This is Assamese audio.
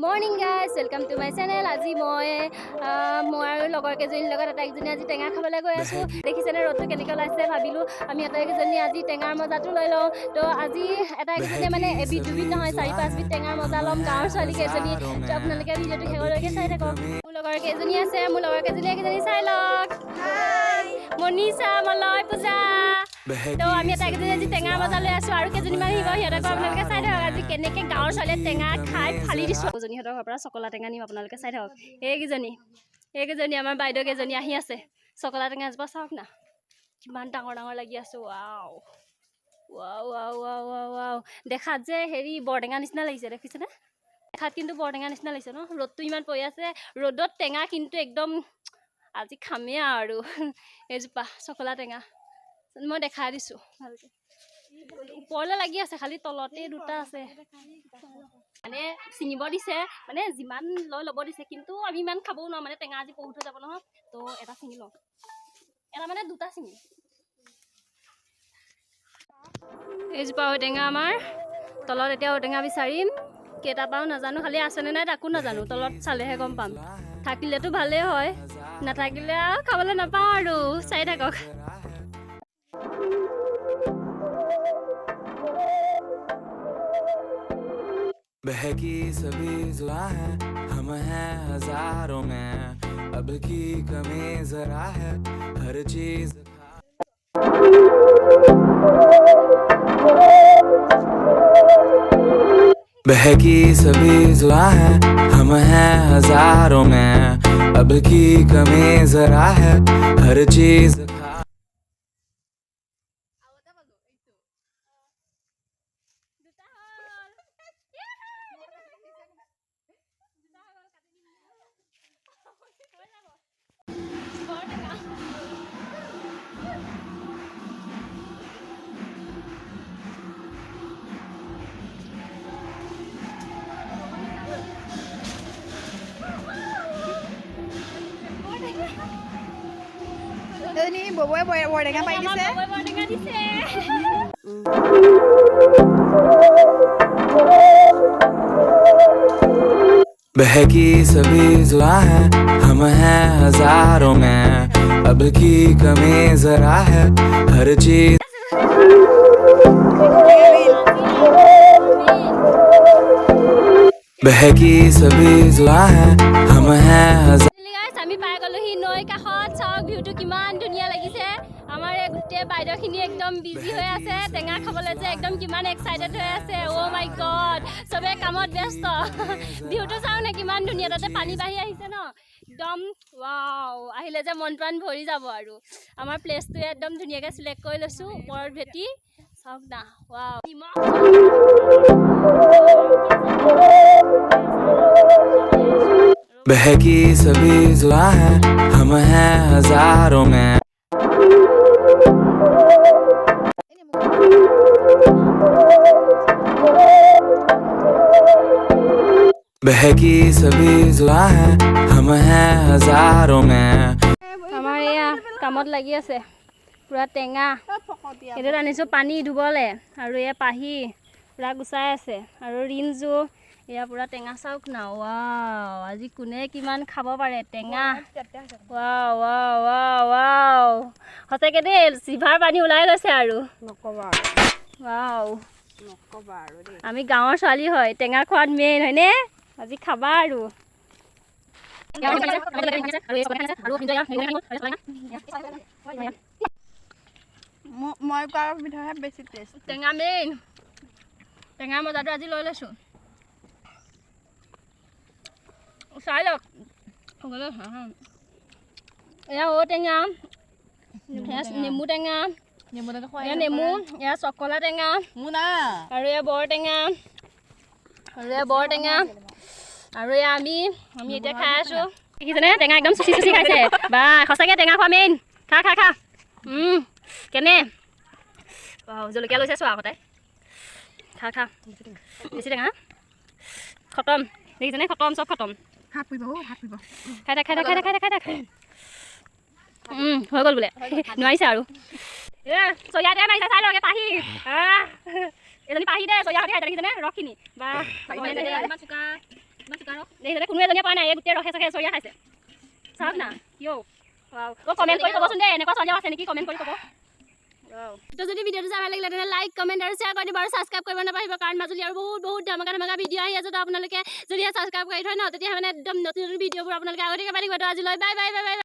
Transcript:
Morning guys welcome to my channel. আজি মই আৰু লগৰ কেইজনীৰ লগত আটাইকেইজনী আজি টেঙা খাবলৈ গৈ আছোঁ। দেখিছেনে ৰ'দটো কেনেকৈ ওলাইছে, ভাবিলোঁ আমি আটাইকেইজনী আজি টেঙাৰ মজাটো লৈ লওঁ। তো আজি আটাইকেইজনীয়ে মানে এবিধ দুবিধ নহয় 4-5 বিধ টেঙাৰ মজা ল'ম গাঁৱৰ ছোৱালী কেইজনী। তো আপোনালোকে ভিডিঅ'টো শেষলৈকে চাই থাকক। মোৰ লগৰ কেইজনী আছে, মোৰ লগৰ কেইজনী চাই লওক। মনীষা, মলয়, পূজা। তো আমি আটাইকেইজনী আজি টেঙাৰ মজা লৈ আছোঁ আৰু কেইজনীমান আহিব, সিহঁতক আপোনালোকে চাই থাকক আজি কেনেকৈ গাঁৱৰ ছোৱালীয়ে টেঙা খাই ফালি দিছোঁ। সিহঁতৰ ঘৰৰ পৰা চকলা টেঙা নিম, আপোনালোকে চাই থাকক। এইকেইজনী আমাৰ বাইদেউ কেইজনী আহি আছে। চকলা টেঙা এজোপা চাওক না, কিমান ডাঙৰ ডাঙৰ লাগি আছোঁ। Wow wow wow wow wow wow, দেখাত যে হেৰি বৰটেঙা নিচিনা লাগিছে, দেখিছেনে? দেখাত কিন্তু বৰটেঙা নিচিনা লাগিছে ন। ৰ'দটো ইমান পৰি আছে, ৰ'দত টেঙা কিন্তু একদম আজি খামেই আৰু। এইজোপা চকলা টেঙা মই দেখাই দিছোঁ ভালকৈ। ওপৰলৈ লাগি আছে, খালি তলতে দুটা আছে। মানে ছিঙিব দিছে, মানে যিমান লৈ ল'ব দিছে, কিন্তু আমি ইমান খাবও নোৱাৰোঁ, মানে টেঙা আজি বহুত হৈ যাব নহয়। তো এটা ছিঙি লওঁ, এটা মানে দুটা ছিঙি। এইজোপা ঔটেঙা আমাৰ তলত, এতিয়া ঔটেঙা বিচাৰিম, কেইটা পাওঁ নাজানো, খালি আছেনে নাই তাকো নাজানো, তলত চালেহে গম পাম। থাকিলেতো ভালেই হয়, নাথাকিলে আৰু খাবলৈ নাপাওঁ আৰু। চাই থাকক। बहकी सभी जुआ है, हम हैं हजारों में, अब की कमी जरा है, हर चीज बहकी सभी जुआ है, हम हैं हजारों में, अब की कमी जरा है, हर चीज ini boboi bordengnya pakai dice. बहकी सभी जुआ है, हम हैं हजारों में, अब की कमी जरा है, हर चीज बहकी सभी जुआ है, हम हैं আমি পাই গ'লোহি নৈ কাষত। চাওক ভিউটো কিমান ধুনীয়া লাগিছে। আমাৰ এই গোটেই বাইদেউখিনি একদম বিজি হৈ আছে, টেঙা খাবলৈ যে একদম কিমান এক্সাইটেড হৈ আছে। অ' মাই গড, চবে কামত ব্যস্ত। ভিউটো চাওক না কিমান ধুনীয়া, তাতে পানী বাঢ়ি আহিছে ন, একদম ৱাও। আহিলে যে মন প্ৰাণ ভৰি যাব আৰু। আমাৰ প্লেচটোৱে একদম ধুনীয়াকৈ চিলেক্ট কৰি লৈছোঁ, ওপৰত ভেটি চাওক না। ৱাও, बहकी सभी जुआ है, हम हैं हजारों में, बहकी सभी जुआ है, हम हैं हजारों में। আমাৰ এয়া কামত লাগি আছে, পুৰা টেঙা। এইটোত আনিছোঁ পানী ধুবলৈ, আৰু এয়া পাহি পুৰা গুচাই আছে, আৰু ৰিঞ্জু এয়া পুৰা টেঙা চাওক না। ৱাও, আজি কোনে কিমান খাব পাৰে টেঙা। ৱাও ৱাও ৱাও ৱাও, সঁচাকৈ দেই জিভাৰ পানী ওলাই গৈছে আৰু নক'বা। ৱাও, আমি গাঁৱৰ ছোৱালী হয়, টেঙা খোৱাত মেইন হয়নে? আজি খাবা আৰু। মই কৰা মিঠাইহে বেছি টেষ্ট। টেঙা মেইন, টেঙাৰ মজাটো আজি লৈ লৈছোঁ। চাই লওক, এয়া ঔটেঙা, নেমু টেঙা, এয়া নেমু, এয়া চকলা টেঙা, আৰু এয়া বৰটেঙা, আৰু এয়া আমি এতিয়া খাই আছোঁ। দেখিছেনে টেঙা একদম চুচি চুচি খাইছে। বা সঁচাকৈ টেঙা খোৱা মেইন। খা খা খা, কেনে জলকীয়া লৈছে চোৱা আগতে। খা খা, বেছি টেঙা খতম। দেখিছেনে, খতম, চব খতম। হাত পৰিব, হাত পৰিব। খাই থাক, হৈ গ'ল বোলে, নোৱাৰিছে আৰু। চয়া টেঙা মাৰিছে, চাই লওক পাহি। এজনী পাহি দে, চয়া সৈতে খাই দেখিছেনে ৰসখিনি। বা দেখিছে কোনো এজনীয়ে পোৱা নাই এই গোটেই ৰখে চখে চৰিয়া খাইছে চাওক না কিয় কমেণ্ট কৰি ক'বচোন দেই এনেকুৱা চৰিয়া আছে নেকি কমেণ্ট কৰি ক'ব তো যদি ভিডিঅ'টো চাই ভাল লাগিলে তেনে লাইক কমেণ্ট আৰু শ্বেয়াৰ কৰি দিব আৰু ছাবস্ক্ৰাইব কৰিব নাপাহৰিব কাৰণ মাজুলী আৰু বহুত ধমাকা ভিডিঅ' আহি আছে তো আপোনালোকে যদি ছাবস্ক্ৰাইব কৰি থয় ন তেতিয়া মানে একদম নতুন ভিডিঅ'বোৰ আপোনালোকে আগতীয়াকৈ পাই থাকিব তো আজিলৈ বাই বাই বাই বাই